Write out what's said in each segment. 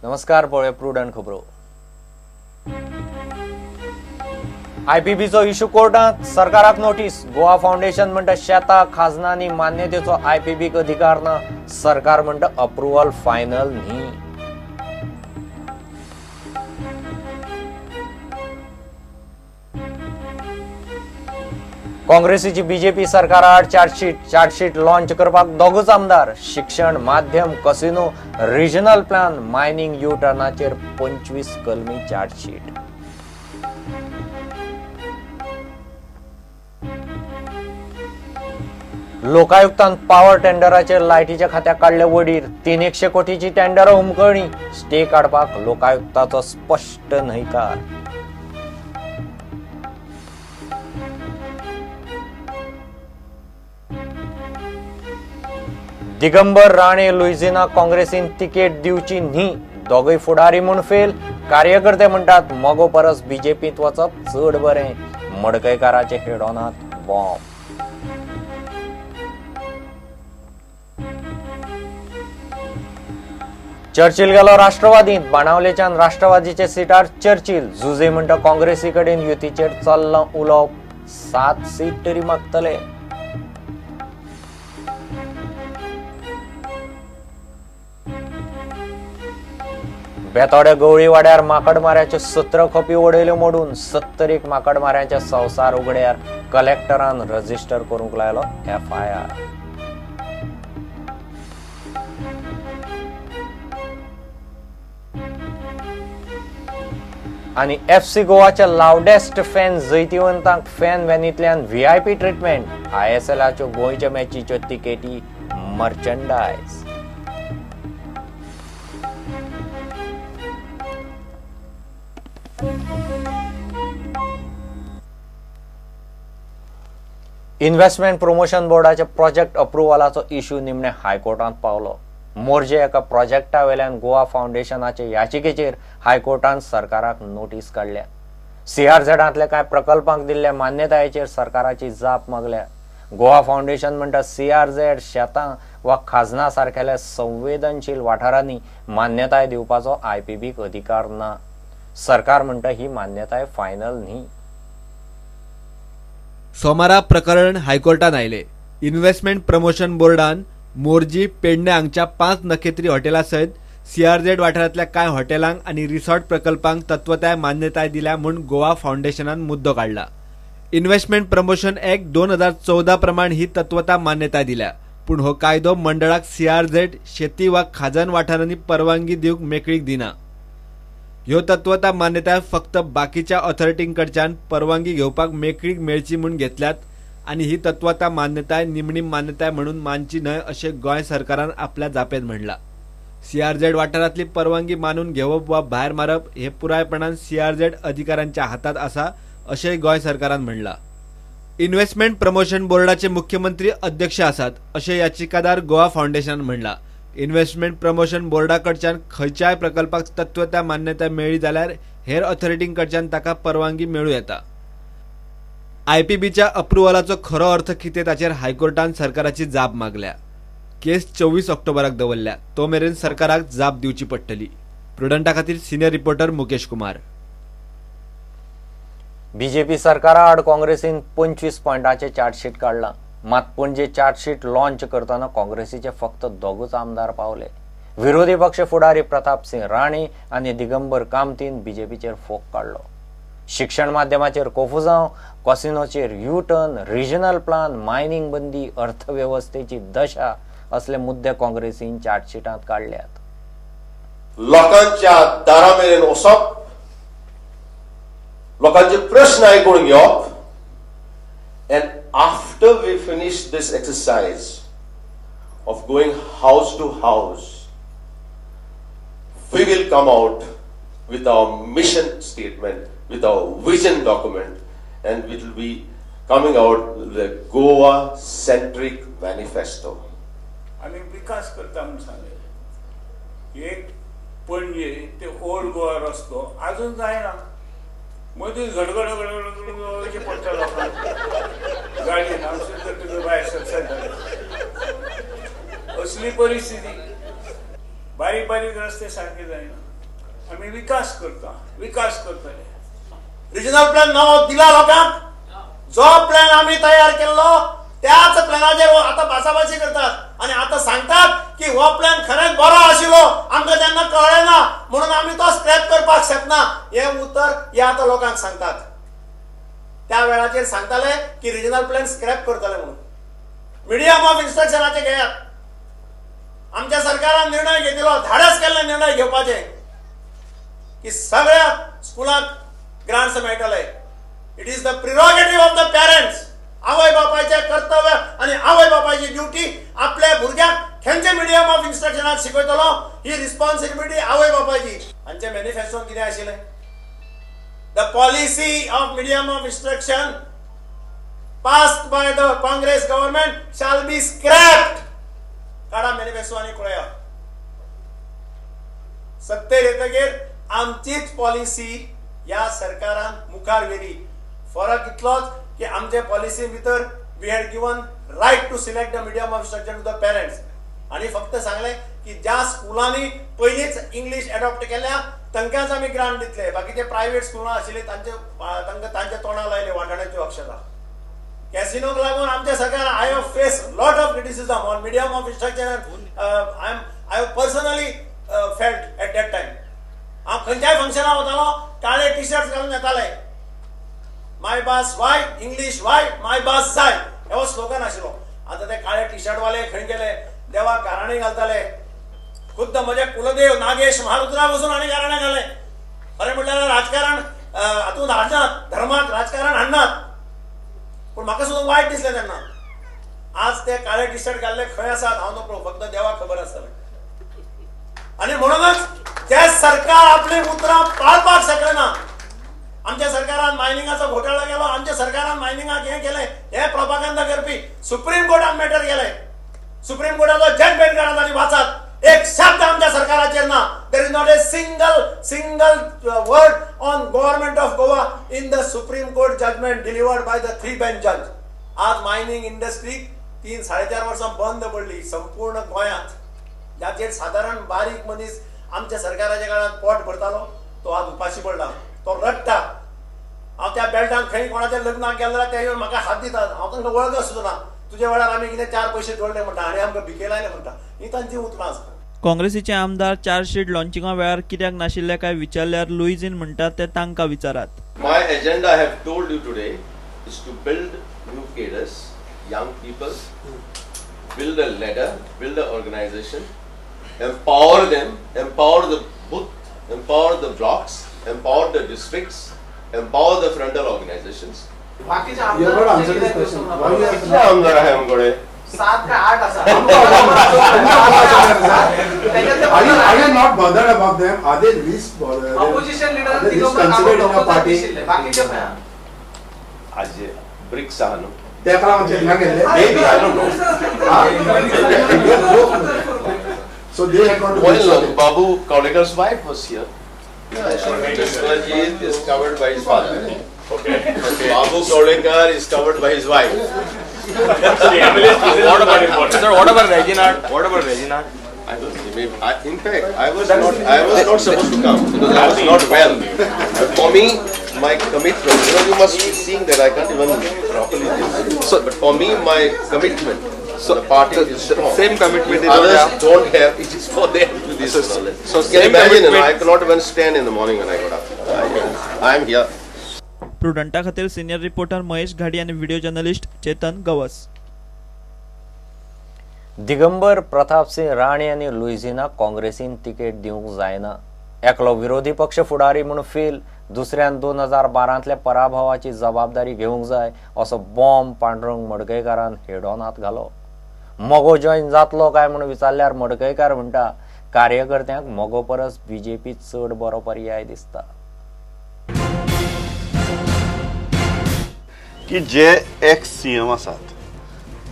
नमस्कार, पळय प्रुडंट खबरो। आयपीबीचो इश्यू कोर्टात, सरकाराक नोटीस। गोवा फाउंडेशन म्हणटा शेता खाजनानी मान्यतेचो आयपीबीक अधिकार ना, सरकार म्हणटा अप्रुव्हल फायनल न्ही। काँग्रेसीची बीजेपी सरकार आड चार्जशीट लॉन्च करपाक दोगूच आमदार। शिक्षण, माध्यम, कसिनो, रिजनल प्लॅन, मायनिंग यू टर्नाचेर 25 कलमी चार्जशीट। लोकायुक्तान पॉवर टेंडराचेर लायटीच्या खात्याक काडले वडीर। 300 कोटीची टेंडर उमकळणी, स्टे काडपाक लोकायुक्ताचो स्पष्ट न्हयकार। दिगंबर राणे लुइजिना काँग्रेसीन तिकेट दिवची न्ही, दोगय फुडारी म्हूण फेल। कार्यकर्ते म्हणटात मोगो परस बीजेपीत वचप चड बरें। मडकयकाराचे हेडॉनात बॉम्ब। चर्चिल गेलो राष्ट्रवादीत, बाणावलेच्यान राष्ट्रवादीचे सिटार चर्चिल। जुजे म्हणटा काँग्रेसी कडेन युतीचेर चल्लां उलोवप, 7 सीट तरी मागतले। बेतोड्या गवळी वाड्यार माकडमाऱ्याच्यो 17 खोपी उडयल्यो मोडून। 70 माकडमाऱ्याच्या संवसार उगड्यार कलेक्टरान रजिस्टर करूंक लायलो FIR। आणि FC गोवाच्या लावडेस्ट फॅन जैतिवंतांक फॅन व्हॅनींतल्यान VIP ट्रीटमेंट। ISLच्या गोंयच्या मॅचीच्यो तिकेटी मर्चेंडायज। इन्व्हेस्टमेंट प्रमोशन बोर्डाच्या प्रोजेक्ट अप्रुव्हलाचो इश्यू निमणे हायकोर्टात पावलो। मोर्जे एका प्रोजेक्टा वयल्यान गोवा फाउंडेशनाचे याचिकेचेर हायकोर्टान सरकाराक नोटीस काडल्या। CRZांतल्या कांय प्रकल्पांक दिल्ल्या मान्यतायेचेर सरकाराची जाप मागल्या। गोवा फाउंडेशन म्हणटा CRZ शेतां वा खाजना सारकेल्या संवेदनशील वाठारांनी मान्यताय दिवपाचो आयपीबीक अधिकार ना। सरकार म्हणटा ही मान्यताय फायनल न्ही। सोमारा प्रकरण हायकोर्टात आयले। इन्व्हेस्टमेंट प्रमोशन बोर्डान मोर्जी, पेडणे हांगच्या 5 नखेत्री हॉटेलां सयत CRZ वाठारांतल्या कांय हॉटेलांक आनी रिसॉर्ट प्रकल्पांक तत्वताय मान्यताय दिल्या म्हूण गोवा फाउंडेशनान मुद्दो काढला। इन्व्हेस्टमेंट प्रमोशन ॲक्ट 2014 प्रमाण ही तत्वता मान्यताय दिल्या, पूण हो कायदो मंडळाक CRZ शेती वा खाजन वाठारांनी परवानगी दिवंक मेकळीक दिना। ह्यो तत्वता मान्यताय फक्त बाकीच्या ऑथॉरिटींकडच्यान परवानगी घेवपाक मेकळीक मेळची म्हूण घेतल्यात आनी ही तत्वता मान्यताय निमणी मान्यताय म्हणून मानची न्हय अशें गोंय सरकारान आपल्या जापेंत म्हणला। CRZ वाठारांतली परवानगी मानून घेवप वा भायर मारप हे पुरायपणान CRZ अधिकाऱ्यांच्या हातात आसा अशेंय गोंय सरकारान म्हणला। इन्व्हेस्टमेंट प्रमोशन बोर्डाचे मुख्यमंत्री अध्यक्ष आसात अशें याचिकादार गोवा फाउंडेशनान म्हणला। इन्व्हेस्टमेंट प्रमोशन बोर्डाकडच्यान खंयच्याय प्रकल्पाक तत्वता मान्यताय मेळ्ळी जाल्यार हेर ऑथॉरिटींकडच्यान ताका परवानगी मेळूं येता। आयपीबीच्या अप्रुव्हलाचो खरो अर्थ कितें ताचेर हायकोर्टान सरकाराची जाप मागल्या। केस 24 ऑक्टोबराक दवरल्या, तो मेरेन सरकाराक जाप दिवची पडटली। प्रुडंटा खातीर senior reporter Mukesh Kumar. BJP सरकारा आड काँग्रेसीन 25 पॉयंटाचे चार्जशीट काढला, मात पणजे चार्जशीट लॉन्च करताना काँग्रेसीचे फक्त दोगूच आमदार पावले। विरोधी पक्ष फुडारी प्रताप सिंह राणे आनी दिगंबर कामतीन बीजेपीचेर फोग काढलो। शिक्षण माध्यमाचेर कोफुजांव, कॉसिनोचेर यू-टर्न, रिजनल प्लान, मायनिंग बंदी, अर्थव्यवस्थेची दशा असले मुद्दे काँग्रेसीन चार्जशीटांत काढल्यात। लोकांच्या दारामेरेन वचप, लोकांचे प्रश्न आयकून घेवप, and after we finish this exercise of going house to house, we will come out with our mission statement, with our vision document, and it will be coming out with the Goa-centric manifesto. आम्ही विकास करता म्हणून सांगले। एक पणजे ते old Goa रस्तो अजून जायना, मदीं घडघड अशें पडटा लोकांक गाडयेन आमचे भायर सरता असली परिस्थिती। बारीक बारीक रस्ते सारके जायना। आम्ही विकास करतले रिजनल प्लॅन नाव दिला लोकांक जो प्लॅन आम्ही तयार केलो त्याच प्लॅनाचेर आता भासाभासी करतात आणि आता सांगतात की हो प्लॅन खरेंच बरो आशिल्लो आमकां तेन्ना कळ्ळें ना म्हणून आम्ही तो स्क्रॅप करपाक शकना हे उतर हे आता लोकांक सांगतात त्या वेळाचेर सांगताले की रिजनल प्लॅन स्क्रॅप करतले म्हणून मिडियम ऑफ इन्स्ट्रक्शनाचे घेयात आमच्या सरकारान निर्णय घेतिलो धाडस केल्ले निर्णय घेवपाचे की सगळ्या स्कुलांक ग्रांट्स मेळटले it is the prerogative of the parents आवय बापायचे कर्तव्य आणि आवय बापायची ड्युटी आपल्या भुरग्यांक खंयचे मिडियम ऑफ इन्स्ट्रक्शनात शिकयतलो ही रिस्पॉन्सिबिलिटी आवय बापायची हांचे मॅनिफेस्टोन कितें आशिल्लें the policy of medium of instruction passed by the Congress government shall be scrapped. काढा मॅनिफेस्टो आणि पळया सत्तेर येतकीर आमचीच पॉलिसी या सरकारान मुखार व्हेली फरक इतलोच की आमचे पॉलिसी भितर we had given right to select the medium of instruction to the parents आणि फक्त सांगले की ज्या स्कुलांनी पयलींच इंग्लिश एडॉप्ट केल्या तांकांच आमी ग्रांट दितले बाकीचे प्रायव्हेट स्कुलां आशिल्ले तांचे तोंडां लायले वाटाण्याच्यो अक्षरां कॅसिनोक लागून आमच्या सरकार I have face lot of criticism on medium of instruction I have personally felt at that time हांव खंयच्याय फंक्शनाक वतालो काळे टी शर्ट घालून येताले माय बास वाय इंग्लिश वाय माय बास जाय हो स्लोगन आशिल्लो आता ते काळे टी शर्ट वाले खंय गेले देवाक गाराणे घालताले खुद्द म्हजे कुलदेव नागेश महारुद्रा बसून आनी गाराणे घाले खरें म्हटल्यार राजकारण हातूंत हाडनात धर्मात राजकारण हाडनात पण म्हाका सुद्दां वायट दिसलें तेन्ना आज ते काळे टी शर्ट घाल्ले खंय आसात हांव नको फक्त देवाक खबर आसतलें आणि म्हणूनच जे सरकार आपली उतरां पाळपाक शकना आमच्या सरकारान मायनिंगाचो घोटाळा केलो आमच्या सरकारान मायनिंगाक हें केलें हे प्रोपागंडा करपी सुप्रीम कोर्टान मॅटर गेले सुप्रीम कोर्टाचो जजमेंट काढात आनी वाचात एक शब्द आमच्या सरकाराचेर ना there is not a single word on government of Goa in the supreme court judgment delivered by the 3 bench जज आज मायनिंग इंडस्ट्री 3-4.5 वर्सां बंद पडली संपूर्ण गोंयांत ज्याचेर साधारण बारीक मनीस आमच्या सरकाराच्या काळात पोट भरतालो तो आज उपाशी पडला तो रडटा हांव त्या बेल्टान खंय कोणाच्या लग्नाक गेलो जाल्यार ते येवन म्हाका हात दितात हांव तांकां वळख सुद्दां ना तुजे वेळार आमी कितें 4 पयशे जोडले म्हणटा आनी आमकां भिके लायले म्हणटा ही तांची उतरां आसता काँग्रेसीचे आमदार चार्जशीट लॉन्चिंगा वेळार कित्याक नाशिल्ले काय विचारल्यार लुईझीन म्हणटात ते तांकां विचारात My agenda, I have told you today, is to build new cadres, young people, build a ladder, build an organization, empower them, empower the booth, empower the blocks, empower the districts, empower the frontal organizations. You have not answered this question. Why you have कितले आमदार आहे आमकडे 7 का 8 असा. Are you not bothered about them? Are they least bothered? Opposition leader Are they least considered in your party? बाकीचे पण आज BRICS आहे ना त्या काळामध्ये ह्या गेले. Maybe, I don't know. So they had not. Well, Babu Kaulekar's wife was here. Biswajit is covered by his father. Okay. Babu Kaulekar is covered by his wife. What about Regina? What about Regina? I don't see. Maybe, in fact, I was not supposed to come because I was not well. But for me, my commitment. You must be seeing that I can't even properly listen. So, but for me, my commitment. So the party is strong. Same commitment is Others don't have. It is for them to this knowledge. So Can you same imagine? commitment- I cannot even stand in the morning when I got up. I am here. प्रुडंटा खातीर senior reporter Mahesh घाडी आणि video journalist Chetan Gawas. Digambar Pratapsinh Rane यांनी लुईझिना काँग्रेसीन ticket दिवंक जायना एकलो विरोधी पक्ष फुडारी म्हणून फेल दुसऱ्यान 2012तल्या पराभवाची जबाबदारी घेवंक जाय असो बॉम्ब पांडुरंग मडकयकारान हेडॉनात घालो. मोगो जॉईन जातलो काय म्हणून विचारल्यार मडकयकार म्हणटा कार्यकर्त्यांक मोगो परस बीजेपी चड बरो पर्याय दिसता. की जे एक्स सीएम आसात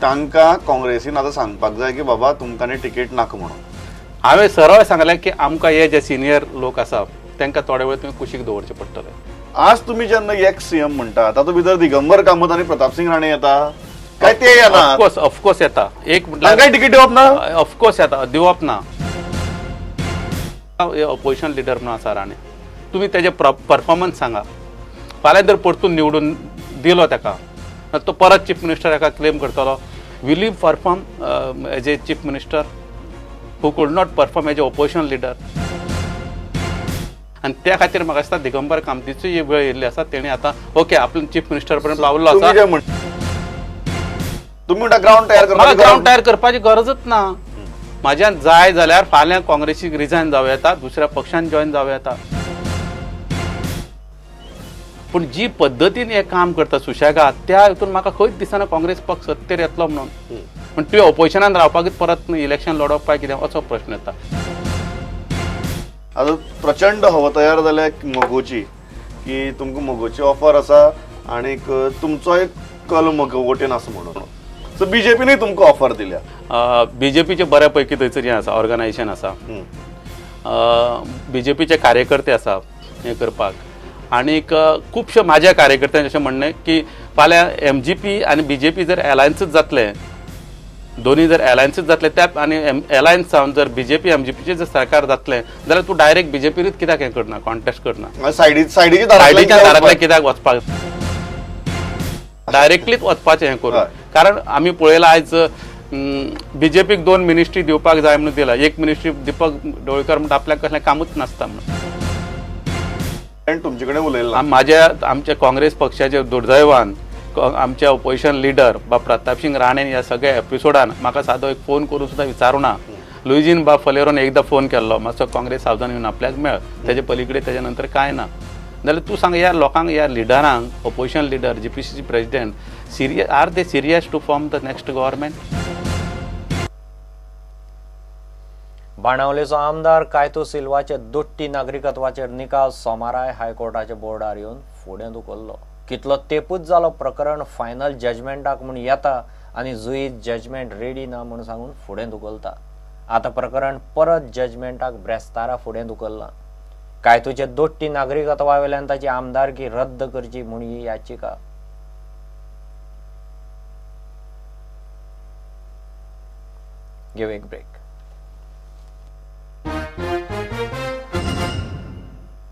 तांकां काँग्रेसीन आतां सांगपाक जाय की बाबा तुमकां टिकेट नाका म्हणून. हांवें सरळ सांगलें की आमकां हे जे सिनियर लोक आसा तांकां थोडे वेळ तुमी कुशीक दवरचें पडटलें. आज तुमी जेन्ना एक्स सीएम म्हणटा तातूंत भितर दिगंबर कामत आनी प्रतापसिंग राणे येता काय ते येनात? ऑफकोर्स येता. एक तांकांय टिकेट दिवप ना? ऑफकोर्स येता, दिवप ना. ऑपोजिशन लिडर म्हणून आसा राणे, तुम्ही त्याचे परफॉर्मन्स सांगा. फाल्यां जर परतून निवडून दिलो ताका, तो परत चीफ मिनिस्टर हाका क्लेम करतलो. Will you perform as a chief minister who could not perform as a opposition leader? आणि त्या खातीर म्हाका दिसता दिगंबर कामतीची जी वेळ येयल्ली आसा, तेणी आतां ओके आपल्या चीफ मिनिस्टर पर्यंत पावल्लो तुम्ही आसा. जे म्हण- तुम्ही म्हणटा ग्राउंड तयार म्हाका करपाची ग्राउंड तयार करपाची गरजच ना. म्हाज्यान जाय जाल्यार फाल्यां काँग्रेसीक रिजायन जावं येता, दुसऱ्या पक्षान जॉईन जावं येता. पूण जी पद्दतीन हे काम करता सुशेगाद, त्या हितून म्हाका खंयच दिसना काँग्रेस पक्ष सत्तेर येतलो म्हणून. पण तुवें ऑपोजिशनान रावपाकूच परत इलेक्शन लडोवप काय कितें असो प्रश्न येता. आता प्रचंड हवा तयार जाल्या मोगोची, की तुमकां मोगोची ऑफर आसा आणि तुमचो एक कल मोगोवटेन आसा म्हणून. सो बीजेपीनूय तुमकां ऑफर दिल्या. बीजेपीचे बऱ्यापैकी थंयसर हें आसा, ऑर्गनायझेशन आसा. बीजेपीचे कार्यकर्ते आसा हें करपाक. आनीक खुबशे म्हाज्या कार्यकर्त्यांचें अशें म्हणणें की फाल्यां MGP आनी BJP जर अलायन्सूच जातले, दोन्ही जर अलायन्सूच जातले, त्या आनी अलायन्स जावन जर BJP MGPचे जर सरकार जातलें जाल्यार तूं डायरेक्ट बीजेपीरूच कित्याक हें करना, कॉन्टेस्ट करना? सायडीच्या दारांतल्यान कित्याक वचपाक? डायरेक्टलीच वचपाचें हें करून. कारण आमी पळयलां आयज BJPक 2 मिनिस्ट्री दिवपाक जाय म्हणून दिला. एक मिनिस्ट्री दीपक डोळकर म्हणटा आपल्याक कसलें कामूच नासता म्हणून. तुमचे कडेन उलयला आमच्या काँग्रेस पक्षाचे दुर्दैवान आमचे ऑपोजिशन लिडर बा प्रताप सिंग राणेन ह्या सगळ्या एपिसोडान म्हाका सादो एक फोन करून सुद्दां विचारुना. लुईजीन बा फलेरोन एकदां फोन केल्लो, मातसो काँग्रेस हावजान येवन आपल्याक मेळ, तेजे पलीकडे तेजे नंतर कांय ना. जाल्यार तूं सांग ह्या लोकांक, ह्या लिडरांक, opposition leader, GPCC president, serious are they serious to form the next government? बाणावलेचो आमदार कायतो सिल्वाचे दुट्टी नागरिकत्वाचेर निकाल सोमाराय हायकोर्टाच्या बोर्डार येवन फुडें धुकल्लो. कितलो तेंपूच जालो प्रकरण फायनल जजमेंटाक म्हूण येता आनी जुईत जजमेंट रेडी ना म्हूण सांगून फुडें धुकलता. आतां प्रकरण परत जजमेंटाक ब्रेस्तारा फुडें धुकल्लां. कायतोचे दोट्टी नागरिकत्वा वेल्यान ताची आमदारकी रद्द करची म्हूण ही याचिका. गिव एक ब्रेक.